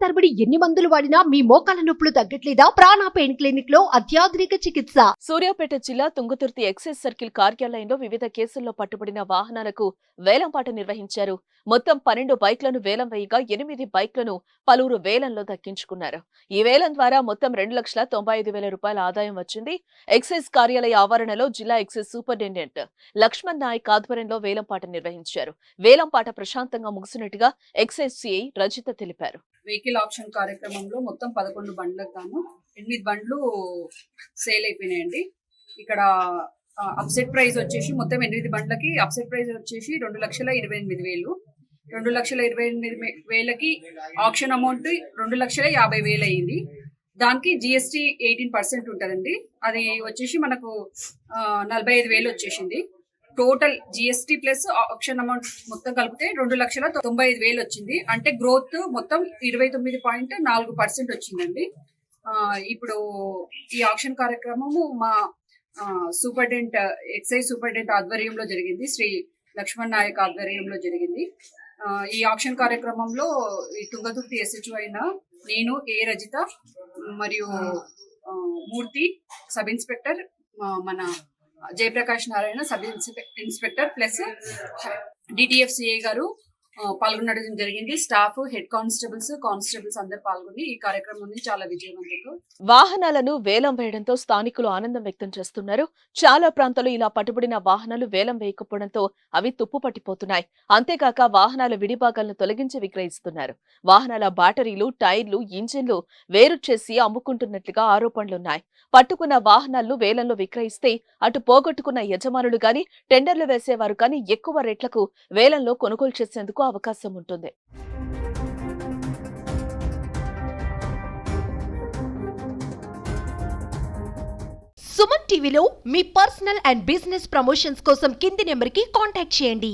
తరబడి ఎన్ని మందులు వాడినా మీ మోకాల నొప్పులు తగ్గట్లేదా? ప్రాణ పెయిన్ క్లినిక్ లో అత్యాధునిక చికిత్స. సూర్యాపేట జిల్లా తుంగతుర్తి ఎక్సైజ్ సర్కిల్ కార్యాలయంలో వివిధ కేసుల్లో పట్టుబడిన వాహనాలకు వేలంపాట నిర్వహించారు. మొత్తం 12 బైక్లను వేలం వేయగా 8 బైక్లను పలువురు వేలంలో దక్కించుకున్నారు. ఈ వేలం ద్వారా మొత్తం 2,95,000 రూపాయల ఆదాయం వచ్చింది. ఎక్సైజ్ కార్యాలయ ఆవరణలో జిల్లా ఎక్సైజ్ సూపరింటెండెంట్ లక్ష్మణ్ నాయక్ ఆధ్వర్యంలో వేలంపాట నిర్వహించారు. వేలంపాట ప్రశాంతంగా ముగిసినట్టుగా ఎక్సైజ్ సిఐ రజిత తెలిపారు. వెహికల్ ఆప్షన్ కార్యక్రమంలో మొత్తం 11 బండ్లకు గాను 8 బండ్లు సేల్ అయిపోయినాయండి. ఇక్కడ అప్సెట్ ప్రైస్ వచ్చేసి మొత్తం 8 బండ్లకి అప్సెట్ ప్రైస్ వచ్చేసి 2,28,000. 2,28,000కి ఆప్షన్ అమౌంట్ 2,50,000 అయింది. దానికి జిఎస్టీ 18% ఉంటుందండి. అది వచ్చేసి మనకు 45,000 వచ్చేసింది. Total GST plus option amount మొత్తం కలిపితే 2,95,000 వచ్చింది. అంటే గ్రోత్ మొత్తం 29.4% వచ్చిందండి. ఇప్పుడు ఈ ఆప్షన్ కార్యక్రమము మా సూపరింటెండెంట్ ఎక్సైజ్ సూపరింటెండెంట్ ఆధ్వర్యంలో జరిగింది. శ్రీ లక్ష్మణ్ నాయక్ ఆధ్వర్యంలో జరిగింది. ఈ ఆప్షన్ కార్యక్రమంలో ఈ తుంగతుర్తి ఎస్హెచ్ఓ అయిన నేను ఏ రజిత మరియు మూర్తి సబ్ ఇన్స్పెక్టర్, మన Jayaprakash Narayana sub inspector plus DTFCI గారు పాల్గొనడం జరిగింది. స్టాఫ్, హెడ్ కానిస్టేబుల్స్ అందరు పాల్గొని ఈ కార్యక్రమాన్ని చాలా విజయవంతంగా. వాహనాలను వేలం వేయడంతో స్థానికులు ఆనందం వ్యక్తం చేస్తున్నారు. చాలా ప్రాంతాల్లో ఇలా పట్టుబడిన వాహనాలు వేలం వేయకపోవడంతో అవి తుప్పు పట్టిపోతున్నాయి. అంతేకాక వాహనాల విడిభాగాలను తొలగించి విక్రయిస్తున్నారు. వాహనాల బ్యాటరీలు, టైర్లు, ఇంజిన్లు వేరు చేసి అమ్ముకుంటున్నట్లుగా ఆరోపణలున్నాయి. పట్టుకున్న వాహనాలను వేలంలో విక్రయిస్తే అటు పోగొట్టుకున్న యజమానులు గాని, టెండర్లు వేసేవారు కానీ ఎక్కువ రేట్లకు వేలంలో కొనుగోలు చేసేందుకు అవకాశం ఉంటుంది. సుమన్ టీవీలో మీ పర్సనల్ అండ్ బిజినెస్ ప్రమోషన్స్ కోసం కింది నెంబర్కి కాంటాక్ట్ చేయండి.